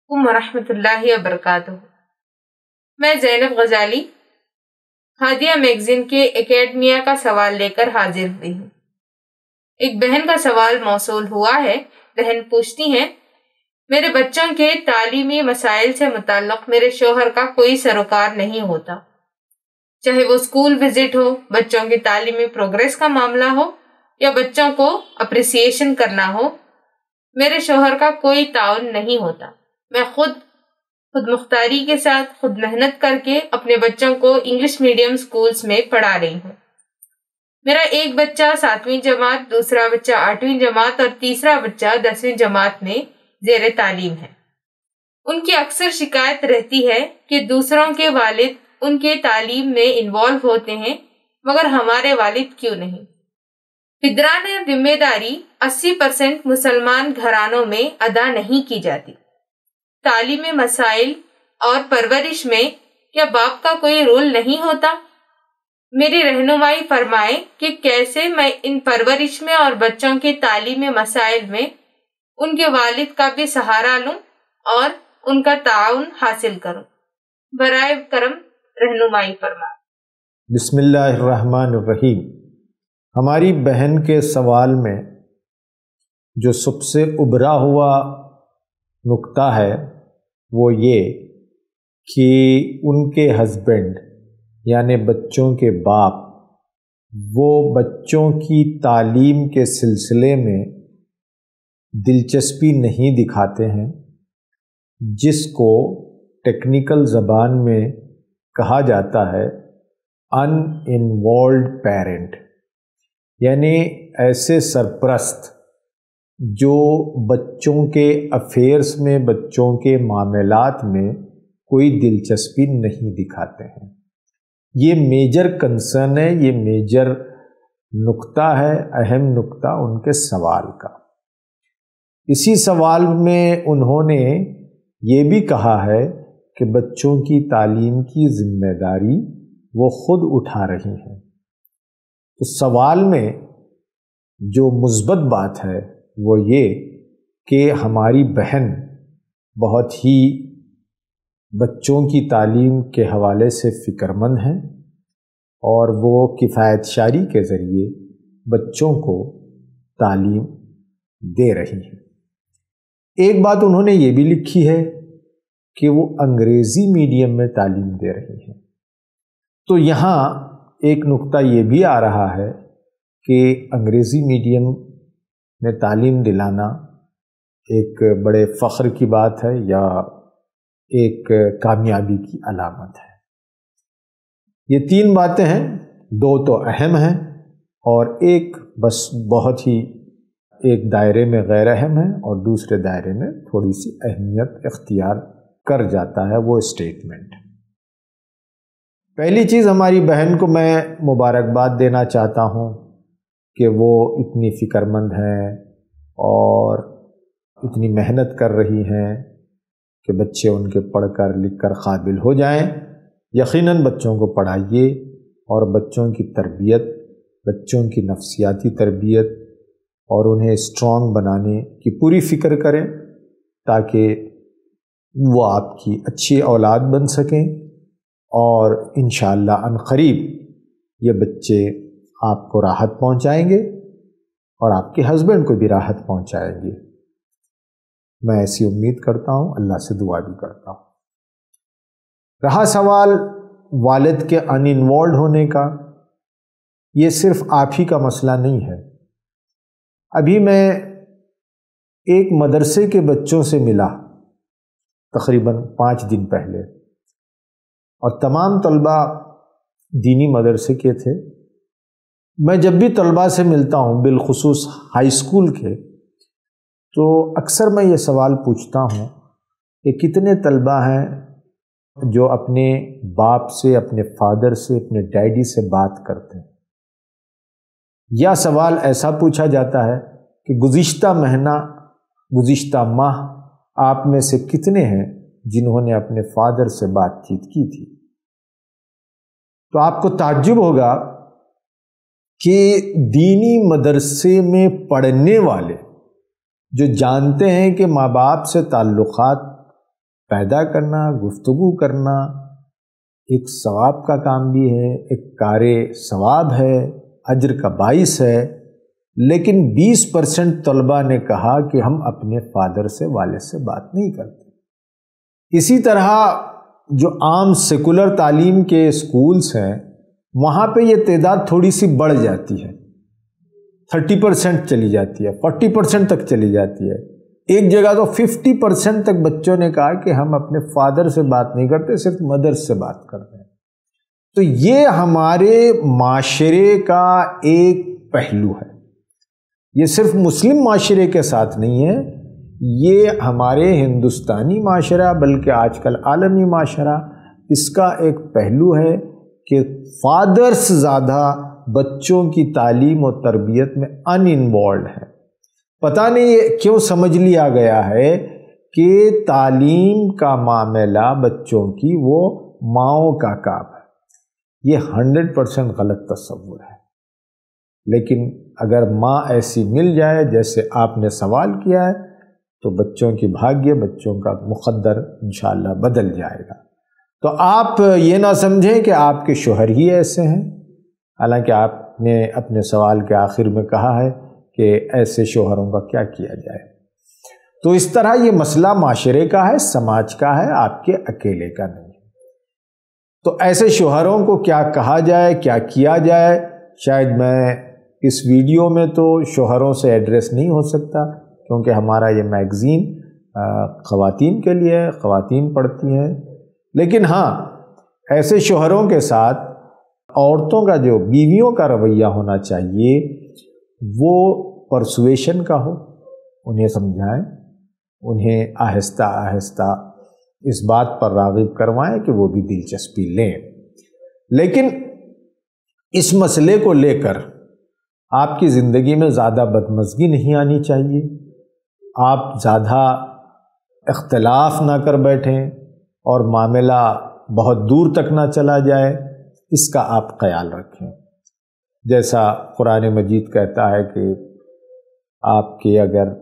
ورحمۃ اللہ وبرکاتہ۔ میں زینب غزالی ہادیہ میگزین کے اکیڈمیا کا سوال لے کر حاضر ہوئی ہوں۔ ایک بہن کا سوال موصول ہوا ہے۔ بہن پوچھتی ہیں، میرے بچوں کے تعلیمی مسائل سے متعلق میرے شوہر کا کوئی سروکار نہیں ہوتا، چاہے وہ اسکول وزٹ ہو، بچوں کی تعلیمی پروگریس کا معاملہ ہو یا بچوں کو اپریسیشن کرنا ہو، میرے شوہر کا کوئی تعاون نہیں ہوتا۔ میں خود مختاری کے ساتھ خود محنت کر کے اپنے بچوں کو انگلش میڈیم سکولز میں پڑھا رہی ہوں۔ میرا ایک بچہ 7ویں جماعت، دوسرا بچہ 8ویں جماعت اور تیسرا بچہ 10ویں جماعت میں زیر تعلیم ہے۔ ان کی اکثر شکایت رہتی ہے کہ دوسروں کے والد ان کے تعلیم میں انوالو ہوتے ہیں مگر ہمارے والد کیوں نہیں۔ فدران ذمہ داری 80% مسلمان گھرانوں میں ادا نہیں کی جاتی۔ تعلیمی مسائل اور پرورش میں کیا باپ کا کوئی رول نہیں ہوتا؟ میری رہنمائی فرمائیں کہ کیسے میں ان پرورش میں اور بچوں کے تعلیمی مسائل میں ان کے والد کا بھی سہارا لوں اور ان کا تعاون حاصل کروں۔ برائے کرم رہنمائی فرمائیں۔ بسم اللہ الرحمن الرحیم۔ ہماری بہن کے سوال میں جو سب سے ابھرا ہوا نقطہ ہے وہ یہ کہ ان کے ہسبینڈ یعنی بچوں کے باپ وہ بچوں کی تعلیم کے سلسلے میں دلچسپی نہیں دکھاتے ہیں، جس کو ٹیکنیکل زبان میں کہا جاتا ہے ان انوالوڈ پیرنٹ، یعنی ایسے سرپرست جو بچوں کے افیئرس میں، بچوں کے معاملات میں کوئی دلچسپی نہیں دکھاتے ہیں۔ یہ میجر کنسرن ہے، یہ میجر نقطہ ہے، اہم نقطہ ان کے سوال کا۔ اسی سوال میں انہوں نے یہ بھی کہا ہے کہ بچوں کی تعلیم کی ذمہ داری وہ خود اٹھا رہی ہیں۔ تو سوال میں جو مثبت بات ہے وہ یہ کہ ہماری بہن بہت ہی بچوں کی تعلیم کے حوالے سے فکر مند ہیں اور وہ کفایت شاری کے ذریعے بچوں کو تعلیم دے رہی ہیں۔ ایک بات انہوں نے یہ بھی لکھی ہے کہ وہ انگریزی میڈیم میں تعلیم دے رہی ہیں۔ تو یہاں ایک نقطہ یہ بھی آ رہا ہے کہ انگریزی میڈیم میں تعلیم دلانا ایک بڑے فخر کی بات ہے یا ایک کامیابی کی علامت ہے۔ یہ 3 باتیں ہیں، 2 تو اہم ہیں اور ایک بس بہت ہی ایک دائرے میں غیر اہم ہے اور دوسرے دائرے میں تھوڑی سی اہمیت اختیار کر جاتا ہے وہ اسٹیٹمنٹ۔ پہلی چیز، ہماری بہن کو میں مبارکباد دینا چاہتا ہوں کہ وہ اتنی فکر مند ہیں اور اتنی محنت کر رہی ہیں کہ بچے ان کے پڑھ کر لکھ کر قابل ہو جائیں۔ یقیناً بچوں کو پڑھائیے اور بچوں کی تربیت، بچوں کی نفسیاتی تربیت اور انہیں اسٹرانگ بنانے کی پوری فکر کریں تاکہ وہ آپ کی اچھی اولاد بن سکیں اور انشاءاللہ عنقریب یہ بچے آپ کو راحت پہنچائیں گے اور آپ کے ہسبینڈ کو بھی راحت پہنچائیں گے۔ میں ایسی امید کرتا ہوں، اللہ سے دعا بھی کرتا ہوں۔ رہا سوال والد کے ان انوالوڈ ہونے کا، یہ صرف آپ ہی کا مسئلہ نہیں ہے۔ ابھی میں ایک مدرسے کے بچوں سے ملا تقریباً 5 دن پہلے، اور تمام طلبہ دینی مدرسے کے تھے۔ میں جب بھی طلبہ سے ملتا ہوں، بالخصوص ہائی اسکول کے، تو اکثر میں یہ سوال پوچھتا ہوں کہ کتنے طلبہ ہیں جو اپنے باپ سے، اپنے فادر سے، اپنے ڈیڈی سے بات کرتے ہیں۔ یا سوال ایسا پوچھا جاتا ہے کہ گزشتہ ماہ آپ میں سے کتنے ہیں جنہوں نے اپنے فادر سے بات چیت کی تھی؟ تو آپ کو تعجب ہوگا کہ دینی مدرسے میں پڑھنے والے جو جانتے ہیں کہ ماں باپ سے تعلقات پیدا کرنا، گفتگو کرنا ایک ثواب کا کام بھی ہے، ایک کار ثواب ہے، اجر کا باعث ہے، لیکن 20% طلباء نے کہا کہ ہم اپنے فادر سے، والد سے بات نہیں کرتے۔ اسی طرح جو عام سیکولر تعلیم کے اسکولز ہیں وہاں پہ یہ تعداد تھوڑی سی بڑھ جاتی ہے، 30% چلی جاتی ہے، 40% تک چلی جاتی ہے، ایک جگہ تو 50% تک بچوں نے کہا کہ ہم اپنے فادر سے بات نہیں کرتے، صرف مدر سے بات کرتے ہیں۔ تو یہ ہمارے معاشرے کا ایک پہلو ہے، یہ صرف مسلم معاشرے کے ساتھ نہیں ہے، یہ ہمارے ہندوستانی معاشرہ بلکہ آج کل عالمی معاشرہ، اس کا ایک پہلو ہے کہ فادرز زیادہ بچوں کی تعلیم و تربیت میں ان انوالوڈ ہے۔ پتہ نہیں یہ کیوں سمجھ لیا گیا ہے کہ تعلیم کا معاملہ بچوں کی وہ ماؤں کا کام ہے۔ یہ 100% غلط تصور ہے، لیکن اگر ماں ایسی مل جائے جیسے آپ نے سوال کیا ہے تو بچوں کی بھاگیہ، بچوں کا مقدر انشاءاللہ بدل جائے گا۔ تو آپ یہ نہ سمجھیں کہ آپ کے شوہر ہی ایسے ہیں، حالانکہ آپ نے اپنے سوال کے آخر میں کہا ہے کہ ایسے شوہروں کا کیا کیا جائے۔ تو اس طرح یہ مسئلہ معاشرے کا ہے، سماج کا ہے، آپ کے اکیلے کا نہیں ہے۔ تو ایسے شوہروں کو کیا کہا جائے، کیا کیا جائے، شاید میں اس ویڈیو میں تو شوہروں سے ایڈریس نہیں ہو سکتا کیونکہ ہمارا یہ میگزین خواتین کے لیے ہے، خواتین پڑھتی ہیں، لیکن ہاں ایسے شوہروں کے ساتھ عورتوں کا جو بیویوں کا رویہ ہونا چاہیے وہ پرسویشن کا ہو، انہیں سمجھائیں، انہیں آہستہ آہستہ اس بات پر راغب کروائیں کہ وہ بھی دلچسپی لیں، لیکن اس مسئلے کو لے کر آپ کی زندگی میں زیادہ بدمزگی نہیں آنی چاہیے، آپ زیادہ اختلاف نہ کر بیٹھیں اور معاملہ بہت دور تک نہ چلا جائے، اس کا آپ خیال رکھیں۔ جیسا قرآن مجید کہتا ہے کہ آپ کے اگر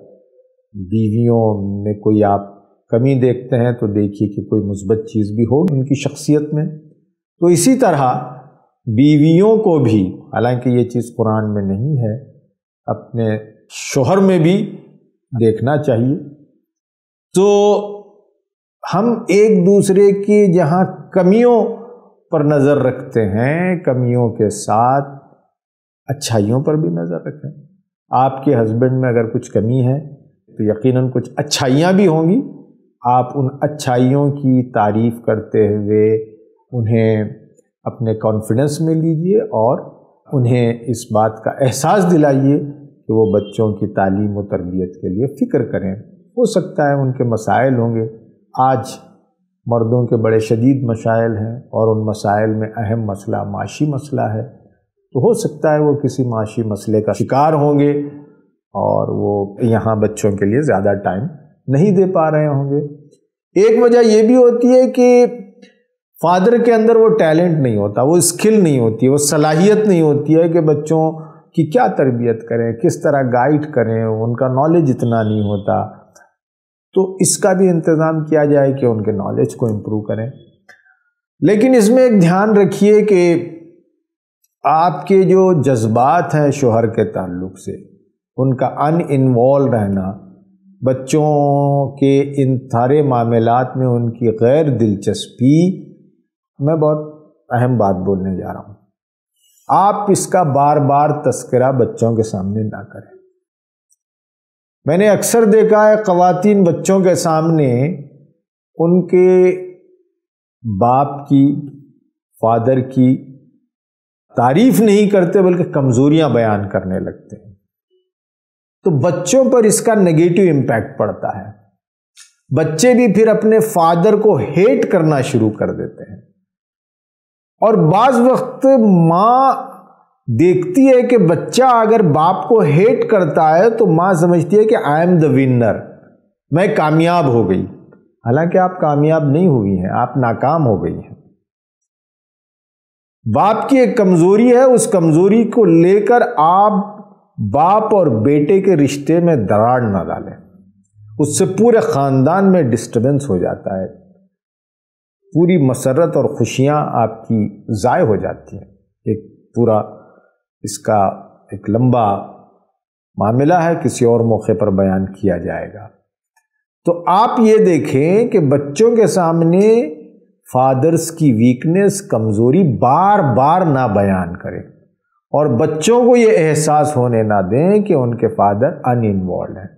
بیویوں میں کوئی آپ کمی دیکھتے ہیں تو دیکھیے کہ کوئی مثبت چیز بھی ہو ان کی شخصیت میں، تو اسی طرح بیویوں کو بھی، حالانکہ یہ چیز قرآن میں نہیں ہے، اپنے شوہر میں بھی دیکھنا چاہیے۔ تو ہم ایک دوسرے کی جہاں کمیوں پر نظر رکھتے ہیں، کمیوں کے ساتھ اچھائیوں پر بھی نظر رکھیں۔ آپ کے ہسبینڈ میں اگر کچھ کمی ہے تو یقیناً کچھ اچھائیاں بھی ہوں گی، آپ ان اچھائیوں کی تعریف کرتے ہوئے انہیں اپنے کانفیڈنس میں لیجئے اور انہیں اس بات کا احساس دلائیے کہ وہ بچوں کی تعلیم و تربیت کے لیے فکر کریں۔ ہو سکتا ہے ان کے مسائل ہوں گے، آج مردوں کے بڑے شدید مسائل ہیں اور ان مسائل میں اہم مسئلہ معاشی مسئلہ ہے، تو ہو سکتا ہے وہ کسی معاشی مسئلے کا شکار ہوں گے اور وہ یہاں بچوں کے لیے زیادہ ٹائم نہیں دے پا رہے ہوں گے۔ ایک وجہ یہ بھی ہوتی ہے کہ فادر کے اندر وہ ٹیلنٹ نہیں ہوتا، وہ اسکل نہیں ہوتی، وہ صلاحیت نہیں ہوتی ہے کہ بچوں کی کیا تربیت کریں، کس طرح گائیڈ کریں، ان کا نالج اتنا نہیں ہوتا۔ تو اس کا بھی انتظام کیا جائے کہ ان کے نالج کو امپروو کریں۔ لیکن اس میں ایک دھیان رکھیے کہ آپ کے جو جذبات ہیں شوہر کے تعلق سے، ان کا ان انوالو رہنا، بچوں کے ان سارے معاملات میں ان کی غیر دلچسپی، میں بہت اہم بات بولنے جا رہا ہوں، آپ اس کا بار بار تذکرہ بچوں کے سامنے نہ کریں۔ میں نے اکثر دیکھا ہے خواتین بچوں کے سامنے ان کے باپ کی، فادر کی تعریف نہیں کرتے بلکہ کمزوریاں بیان کرنے لگتے ہیں، تو بچوں پر اس کا نگیٹو امپیکٹ پڑتا ہے، بچے بھی پھر اپنے فادر کو ہیٹ کرنا شروع کر دیتے ہیں، اور بعض وقت ماں دیکھتی ہے کہ بچہ اگر باپ کو ہیٹ کرتا ہے تو ماں سمجھتی ہے کہ آئی ایم دا ونر، میں کامیاب ہو گئی، حالانکہ آپ کامیاب نہیں ہوئی ہیں، آپ ناکام ہو گئی ہیں۔ باپ کی ایک کمزوری ہے، اس کمزوری کو لے کر آپ باپ اور بیٹے کے رشتے میں دراڑ نہ ڈالیں، اس سے پورے خاندان میں ڈسٹربنس ہو جاتا ہے، پوری مسرت اور خوشیاں آپ کی ضائع ہو جاتی ہیں۔ ایک پورا اس کا ایک لمبا معاملہ ہے، کسی اور موقع پر بیان کیا جائے گا۔ تو آپ یہ دیکھیں کہ بچوں کے سامنے فادرز کی ویکنس، کمزوری بار بار نہ بیان کریں، اور بچوں کو یہ احساس ہونے نہ دیں کہ ان کے فادر ان انوالوڈ ہیں،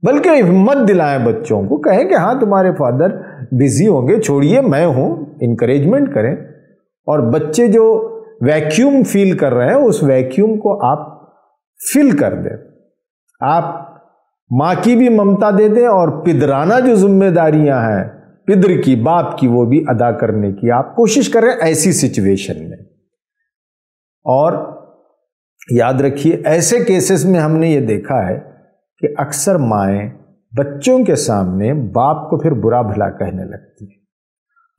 بلکہ ہمت دلائیں بچوں کو، کہیں کہ ہاں تمہارے فادر بزی ہوں گے، چھوڑیے میں ہوں، انکریجمنٹ کریں۔ اور بچے جو ویکیوم فیل کر رہے ہیں اس ویکیوم کو آپ فل کر دیں، آپ ماں کی بھی ممتا دے دیں، اور پدرانہ جو ذمہ داریاں ہیں پدر کی، باپ کی، وہ بھی ادا کرنے کی آپ کوشش کریں ایسی سچویشن میں۔ اور یاد رکھیے ایسے کیسز میں ہم نے یہ دیکھا ہے کہ اکثر مائیں بچوں کے سامنے باپ کو پھر برا بھلا کہنے لگتی ہیں۔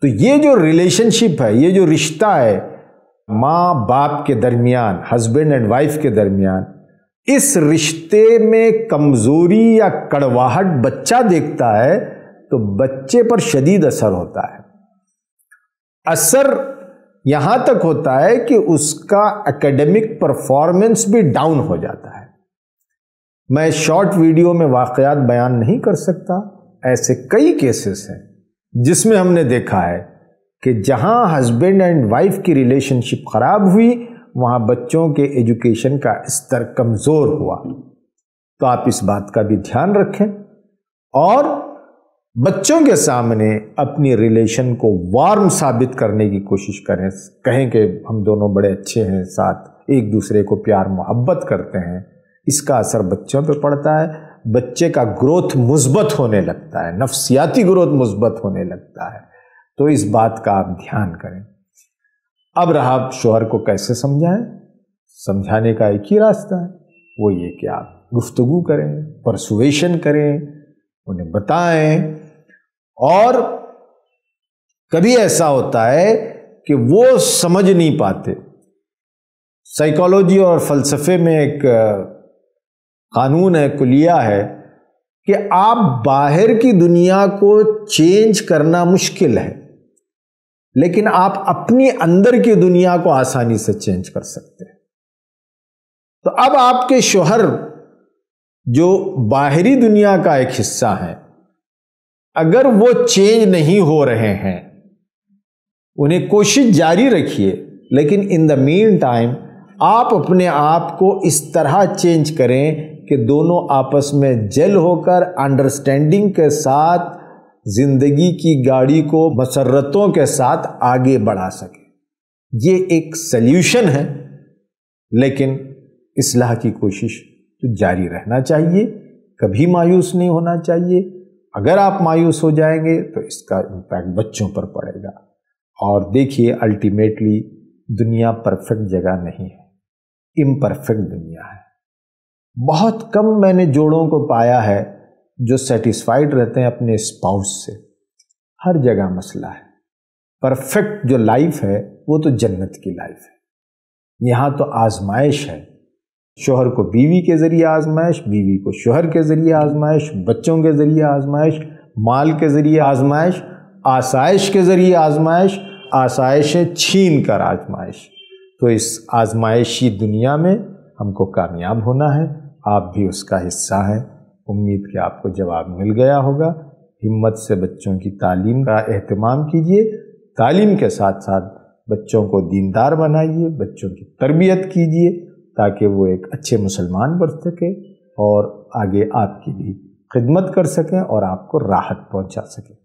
تو یہ جو ریلیشن شپ ہے، یہ جو رشتہ ہے ماں باپ کے درمیان، ہسبینڈ اینڈ وائف کے درمیان، اس رشتے میں کمزوری یا کڑواہٹ بچہ دیکھتا ہے تو بچے پر شدید اثر ہوتا ہے۔ اثر یہاں تک ہوتا ہے کہ اس کا ایکیڈمک پرفارمنس بھی ڈاؤن ہو جاتا ہے۔ میں شارٹ ویڈیو میں واقعات بیان نہیں کر سکتا، ایسے کئی کیسز ہیں جس میں ہم نے دیکھا ہے کہ جہاں ہسبینڈ اینڈ وائف کی ریلیشن شپ خراب ہوئی وہاں بچوں کے ایجوکیشن کا استر کمزور ہوا۔ تو آپ اس بات کا بھی دھیان رکھیں اور بچوں کے سامنے اپنی ریلیشن کو وارم ثابت کرنے کی کوشش کریں، کہیں کہ ہم دونوں بڑے اچھے ہیں، ساتھ ایک دوسرے کو پیار محبت کرتے ہیں۔ اس کا اثر بچوں پہ پڑتا ہے، بچے کا گروتھ مثبت ہونے لگتا ہے، نفسیاتی گروتھ مثبت ہونے لگتا ہے۔ تو اس بات کا آپ دھیان کریں۔ اب رہا شوہر کو کیسے سمجھائیں؟ سمجھانے کا ایک ہی راستہ ہے، وہ یہ کہ آپ گفتگو کریں، پرسویشن کریں، انہیں بتائیں۔ اور کبھی ایسا ہوتا ہے کہ وہ سمجھ نہیں پاتے۔ سائیکالوجی اور فلسفے میں ایک قانون ہے، کلیہ ہے کہ آپ باہر کی دنیا کو چینج کرنا مشکل ہے، لیکن آپ اپنی اندر کی دنیا کو آسانی سے چینج کر سکتے ہیں۔ تو اب آپ کے شوہر جو باہری دنیا کا ایک حصہ ہے، اگر وہ چینج نہیں ہو رہے ہیں، انہیں کوشش جاری رکھیے، لیکن ان دا مین ٹائم آپ اپنے آپ کو اس طرح چینج کریں کہ دونوں آپس میں جل ہو کر انڈرسٹینڈنگ کے ساتھ زندگی کی گاڑی کو مسرتوں کے ساتھ آگے بڑھا سکیں۔ یہ ایک سلیوشن ہے، لیکن اصلاح کی کوشش تو جاری رہنا چاہیے، کبھی مایوس نہیں ہونا چاہیے۔ اگر آپ مایوس ہو جائیں گے تو اس کا امپیکٹ بچوں پر پڑے گا۔ اور دیکھیے الٹیمیٹلی دنیا پرفیکٹ جگہ نہیں ہے، امپرفیکٹ دنیا ہے۔ بہت کم میں نے جوڑوں کو پایا ہے جو سیٹسفائیڈ رہتے ہیں اپنے اسپاؤس سے۔ ہر جگہ مسئلہ ہے۔ پرفیکٹ جو لائف ہے وہ تو جنت کی لائف ہے، یہاں تو آزمائش ہے، شوہر کو بیوی کے ذریعے آزمائش، بیوی کو شوہر کے ذریعے آزمائش، بچوں کے ذریعے آزمائش، مال کے ذریعے آزمائش، آسائش کے ذریعے آزمائش، آسائشیں چھین کر آزمائش۔ تو اس آزمائشی دنیا میں ہم کو کامیاب ہونا ہے، آپ بھی اس کا حصہ ہیں۔ امید کہ آپ کو جواب مل گیا ہوگا۔ ہمت سے بچوں کی تعلیم کا اہتمام کیجیے، تعلیم کے ساتھ ساتھ بچوں کو دیندار بنائیے، بچوں کی تربیت کیجیے تاکہ وہ ایک اچھے مسلمان بن سکے اور آگے آپ کی بھی خدمت کر سکیں اور آپ کو راحت پہنچا سکیں۔